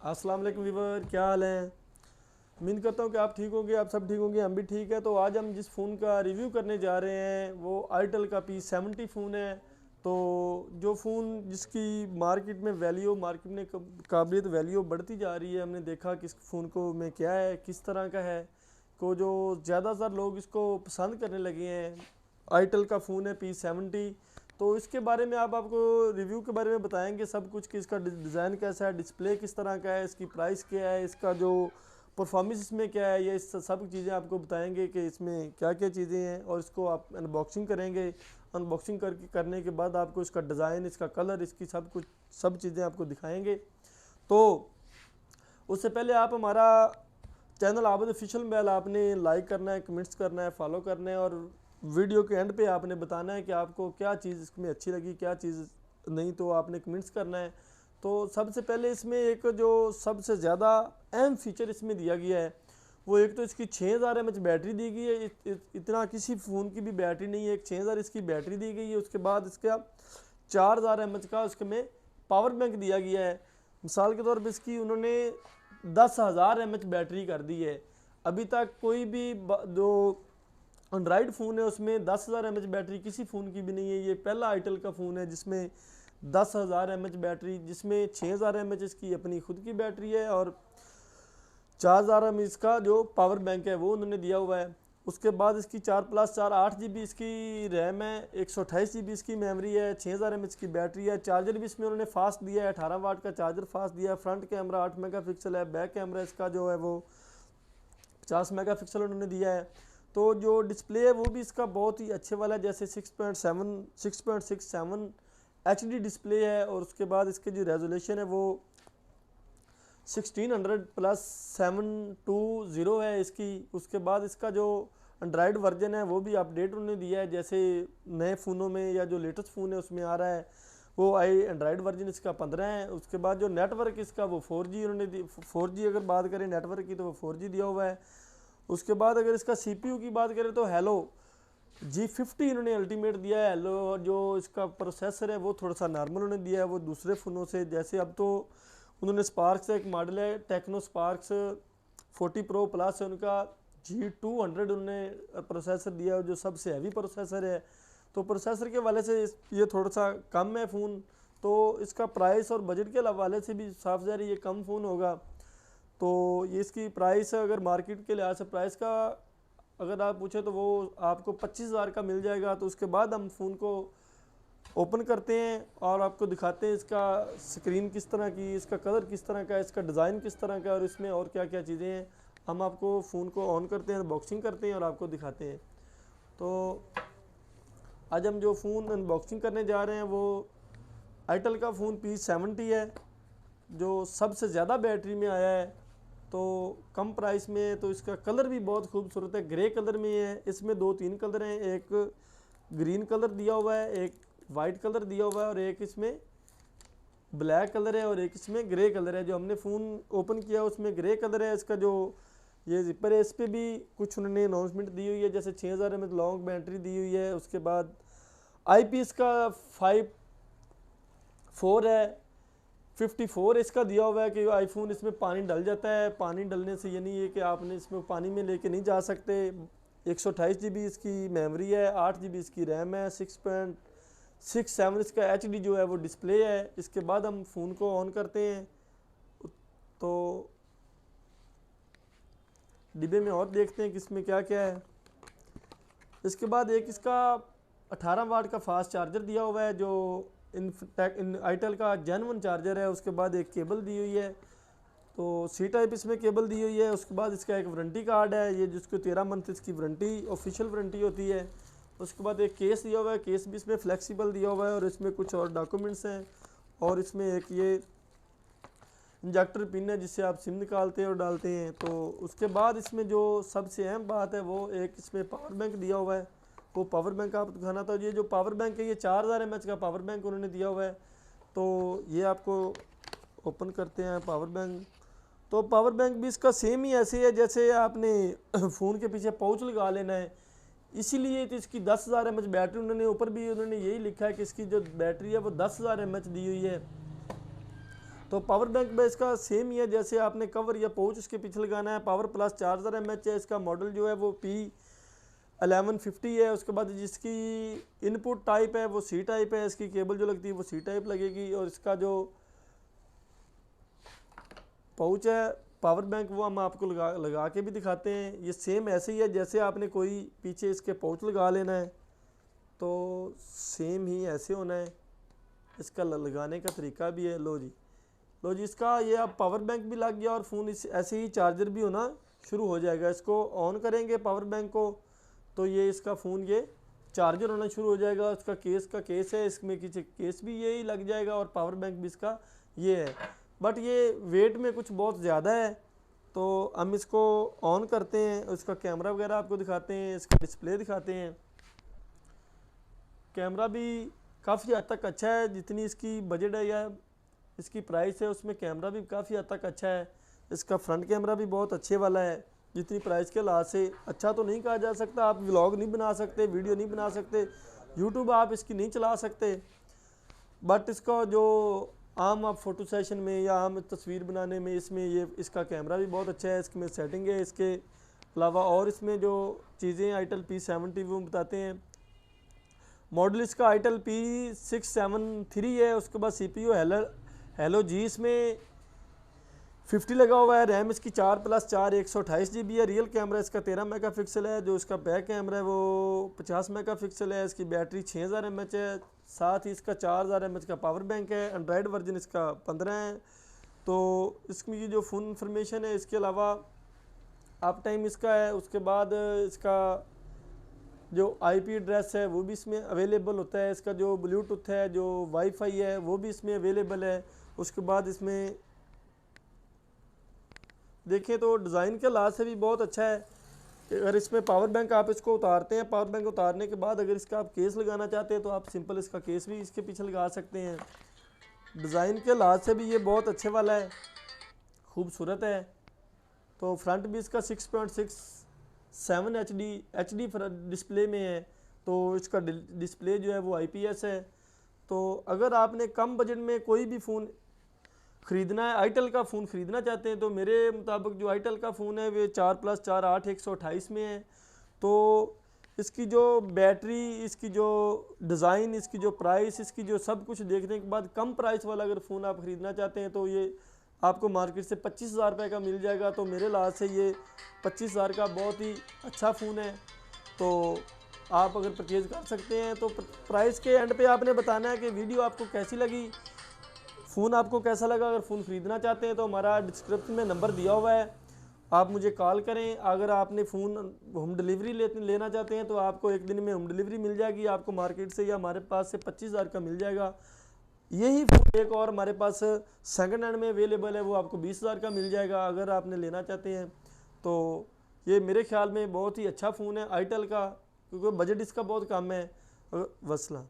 अस्सलाम वालेकुम वीवर, क्या हाल है। उम्मीद करता हूँ कि आप ठीक होंगे, आप सब ठीक होंगे, हम भी ठीक है। तो आज हम जिस फ़ोन का रिव्यू करने जा रहे हैं वो आईटेल का P70 फ़ोन है। तो जो फ़ोन जिसकी मार्केट में वैल्यू, मार्केट में काबिलियत वैल्यू बढ़ती जा रही है, हमने देखा कि इस फ़ोन को में क्या है, किस तरह का है, को जो ज़्यादातर लोग इसको पसंद करने लगे हैं। आईटेल का फ़ोन है P70। तो इसके बारे में आप आपको रिव्यू के बारे में बताएंगे सब कुछ, कि इसका डिज़ाइन कैसा है, डिस्प्ले किस तरह का है, इसकी प्राइस क्या है, इसका जो परफॉर्मेंस इसमें क्या है, ये सब चीज़ें आपको बताएंगे कि इसमें क्या क्या चीज़ें हैं। और इसको आप अनबॉक्सिंग करेंगे। अनबॉक्सिंग करने के बाद आपको इसका डिज़ाइन, इसका कलर, इसकी सब कुछ सब चीज़ें आपको दिखाएंगे। तो उससे पहले आप हमारा चैनल आबिद ऑफिशियल बेल आपने लाइक करना है, कमेंट्स करना है, फॉलो करना है, और वीडियो के एंड पे आपने बताना है कि आपको क्या चीज़ इसमें अच्छी लगी, क्या चीज़ नहीं, तो आपने कमेंट्स करना है। तो सबसे पहले इसमें एक जो सबसे ज़्यादा अहम फीचर इसमें दिया गया है वो एक तो इसकी 6000 mAh बैटरी दी गई है। इतना किसी फ़ोन की भी बैटरी नहीं है, एक 6000 इसकी बैटरी दी गई है। उसके बाद इसका 4000 mAh का उसके में पावर बैंक दिया गया है। मिसाल के तौर पर इसकी उन्होंने 10,000 mAh बैटरी कर दी है। अभी तक कोई भी जो एंड्रॉयड फ़ोन है उसमें 10,000 mAh बैटरी किसी फ़ोन की भी नहीं है। ये पहला आईटेल का फ़ोन है जिसमें 10,000 mAh बैटरी, जिसमें 6000 mAh इसकी अपनी खुद की बैटरी है और 4000 mAh इसका जो पावर बैंक है वो उन्होंने दिया हुआ है। उसके बाद इसकी 4+4 8 GB इसकी रैम है, 128 GB इसकी मेमोरी है, 6000 mAh की बैटरी है। चार्जर भी इसमें उन्होंने फास्ट दिया है, 18 वाट का चार्जर फास्ट दिया है। फ्रंट कैमरा 8 मेगापिक्सल है, बैक कैमरा इसका जो है वो 50 मेगापिक्सल उन्होंने दिया है। तो जो डिस्प्ले है वो भी इसका बहुत ही अच्छे वाला है, जैसे 6.67 HD डिस्प्ले है। और उसके बाद इसके जो रेजोल्यूशन है वो 1600+720 है इसकी। उसके बाद इसका जो एंड्रॉयड वर्जन है वो भी अपडेट उन्होंने दिया है, जैसे नए फ़ोनों में या जो लेटेस्ट फ़ोन है उसमें आ रहा है वो एंड्रॉयड वर्जन इसका 15 है। उसके बाद जो नेटवर्क इसका वो 4G उन्होंने 4G अगर बात करें नेटवर्क की तो वो 4G दिया हुआ है। उसके बाद अगर इसका CPU की बात करें तो हेलो G50 इन्होंने अल्टीमेट दिया है। हेलो जो इसका प्रोसेसर है वो थोड़ा सा नॉर्मल उन्होंने दिया है वो दूसरे फ़ोनों से। जैसे अब तो उन्होंने स्पार्क्स एक मॉडल है टेक्नो स्पार्क्स 40 प्रो प्लस है, उनका G200 उन्होंने प्रोसेसर दिया है जो सबसे हैवी प्रोसेसर है। तो प्रोसेसर के हवाले से ये थोड़ा सा कम है फ़ोन, तो इसका प्राइस और बजट के हवाले से भी साफ ज़ाहिर ये कम फ़ोन होगा। तो ये इसकी प्राइस अगर मार्केट के लिहाज से प्राइस का अगर आप पूछे तो वो आपको 25,000 का मिल जाएगा। तो उसके बाद हम फ़ोन को ओपन करते हैं और आपको दिखाते हैं इसका स्क्रीन किस तरह की, इसका कलर किस तरह का है, इसका डिज़ाइन किस तरह का है और इसमें और क्या क्या चीज़ें हैं। हम आपको फ़ोन को ऑन करते हैं, अनबॉक्सिंग करते हैं और आपको दिखाते हैं। तो आज हम जो फ़ोन अनबॉक्सिंग करने जा रहे हैं वो आईटेल का फ़ोन P70 है जो सबसे ज़्यादा बैटरी में आया है, तो कम प्राइस में है। तो इसका कलर भी बहुत खूबसूरत है, ग्रे कलर में है। इसमें 2-3 कलर हैं, एक ग्रीन कलर दिया हुआ है, एक वाइट कलर दिया हुआ है और एक इसमें ब्लैक कलर है और एक इसमें ग्रे कलर है। जो हमने फ़ोन ओपन किया उसमें ग्रे कलर है। इसका जो ये जिपर है इस पर भी कुछ उन्होंने अनाउंसमेंट दी हुई है, जैसे 6000 mAh लॉन्ग बैटरी दी हुई है। उसके बाद IP इसका 5.4 है, 54 इसका दिया हुआ है कि आईफोन इसमें पानी डल जाता है। पानी डलने से ये नहीं है कि आपने इसमें पानी में लेके नहीं जा सकते। 128 GB इसकी मेमोरी है, 8 GB इसकी रैम है, 6.67 इसका HD जो है वो डिस्प्ले है। इसके बाद हम फ़ोन को ऑन करते हैं तो डिब्बे में और देखते हैं कि इसमें क्या क्या है। इसके बाद एक इसका 18 वाट का फास्ट चार्जर दिया हुआ है जो इन आईटेल का जेन्युइन चार्जर है। उसके बाद एक केबल दी हुई है, तो सी टाइप इसमें केबल दी हुई है। उसके बाद इसका एक वारंटी कार्ड है, ये जिसको 13 मंथ इसकी वारंटी ऑफिशियल वारंटी होती है। उसके बाद एक केस दिया हुआ है, केस भी इसमें फ्लेक्सिबल दिया हुआ है और इसमें कुछ और डॉक्यूमेंट्स हैं। और इसमें एक ये इंजेक्टर पिन है जिससे आप सिम निकालते हैं और डालते हैं। तो उसके बाद इसमें जो सबसे अहम बात है वो एक इसमें पावर बैंक दिया हुआ है, वो पावर बैंक आप दिखाना था। ये जो पावर बैंक है ये 4000 mAh का पावर बैंक उन्होंने दिया हुआ है। तो ये आपको ओपन करते हैं पावर बैंक। तो पावर बैंक भी इसका सेम ही ऐसे है जैसे आपने फ़ोन के पीछे पाउच लगा लेना है, इसीलिए तो इसकी 10,000 mAh बैटरी उन्होंने ऊपर भी उन्होंने यही लिखा है कि इसकी जो बैटरी है वो 10,000 mAh दी हुई है। तो पावर बैंक में इसका सेम ही है, जैसे आपने कवर या पाउच इसके पीछे लगाना है। पावर प्लस 4000 mAh है। इसका मॉडल जो है वो P1150 है। उसके बाद जिसकी इनपुट टाइप है वो C टाइप है। इसकी केबल जो लगती है वो C टाइप लगेगी। और इसका जो पाउच है पावर बैंक वो हम आपको लगा के भी दिखाते हैं। ये सेम ऐसे ही है जैसे आपने कोई पीछे इसके पाउच लगा लेना है, तो सेम ही ऐसे होना है। इसका लगाने का तरीका भी है। लो जी इसका ये अब पावर बैंक भी लग गया और फ़ोन इस ऐसे ही चार्जर भी होना शुरू हो जाएगा। इसको ऑन करेंगे पावर बैंक को तो ये इसका फ़ोन ये चार्जर होना शुरू हो जाएगा। इसका केस है, इसमें किसी केस भी यही लग जाएगा और पावर बैंक भी इसका ये है। बट ये वेट में कुछ बहुत ज़्यादा है, तो हम इसको ऑन करते हैं। इसका कैमरा वगैरह आपको दिखाते हैं, इसका डिस्प्ले दिखाते हैं। कैमरा भी काफ़ी हद तक अच्छा है। जितनी इसकी बजट है या इसकी प्राइस है उसमें कैमरा भी काफ़ी हद तक अच्छा है। इसका फ्रंट कैमरा भी बहुत अच्छे वाला है। जितनी प्राइस के लिहाज से अच्छा तो नहीं कहा जा सकता। आप व्लॉग नहीं बना सकते, वीडियो नहीं बना सकते, यूट्यूब आप इसकी नहीं चला सकते। बट इसका जो आम आप फ़ोटो सेशन में या आम तस्वीर बनाने में इसमें ये इसका कैमरा भी बहुत अच्छा है। इसमें सेटिंग है। इसके अलावा और इसमें जो चीज़ें आईटेल P70 वो बताते हैं। मॉडल इसका आईटेल P673 है। उसके बाद CPU हेलो जी इसमें 50 लगा हुआ है। रैम इसकी 4+4 128 GB है। रियल कैमरा इसका 13 मेगापिक्सल है। जो इसका बैक कैमरा है वो 50 मेगापिक्सल है। इसकी बैटरी 6000 mAh है। साथ ही इसका 4000 mAh का पावर बैंक है। एंड्रॉयड वर्जन इसका 15 है। तो इसकी जो फ़ोन इंफॉर्मेशन है, इसके अलावा अप टाइम इसका है। उसके बाद इसका जो IP एड्रेस है वो भी इसमें अवेलेबल होता है। इसका जो ब्लूटूथ है, जो वाईफाई है वो भी इसमें अवेलेबल है। उसके बाद इसमें देखें तो डिज़ाइन के लिहाज से भी बहुत अच्छा है। अगर इसमें पावर बैंक आप इसको उतारते हैं, पावर बैंक उतारने के बाद अगर इसका आप केस लगाना चाहते हैं तो आप सिंपल इसका केस भी इसके पीछे लगा सकते हैं। डिज़ाइन के लिहाज से भी ये बहुत अच्छे वाला है, खूबसूरत है। तो फ्रंट भी इसका 6.67 HD डिस्प्ले में है। तो इसका डिस्प्ले जो है वो IPS है। तो अगर आपने कम बजट में कोई भी फ़ोन ख़रीदना है, आईटेल का फ़ोन ख़रीदना चाहते हैं, तो मेरे मुताबिक जो आईटेल का फ़ोन है वे 4+4 8 128 में है। तो इसकी जो बैटरी, इसकी जो डिज़ाइन, इसकी जो प्राइस, इसकी जो सब कुछ देखने के बाद कम प्राइस वाला अगर फ़ोन आप ख़रीदना चाहते हैं तो ये आपको मार्केट से 25,000 रुपये का मिल जाएगा। तो मेरे लिहाज से ये 25,000 का बहुत ही अच्छा फ़ोन है। तो आप अगर परचेज़ कर सकते हैं। तो प्राइस के एंड पे आपने बताना है कि वीडियो आपको कैसी लगी, फ़ोन आपको कैसा लगा। अगर फ़ोन ख़रीदना चाहते हैं तो हमारा डिस्क्रिप्शन में नंबर दिया हुआ है, आप मुझे कॉल करें। अगर आपने फ़ोन होम डिलीवरी लेना चाहते हैं तो आपको एक दिन में होम डिलीवरी मिल जाएगी। आपको मार्केट से या हमारे पास से 25,000 का मिल जाएगा। यही फ़ोन एक और हमारे पास सेकंड हैंड में अवेलेबल है, वो आपको 20,000 का मिल जाएगा अगर आपने लेना चाहते हैं। तो ये मेरे ख्याल में बहुत ही अच्छा फ़ोन है आईटेल का, क्योंकि बजट इसका बहुत कम है। वसला।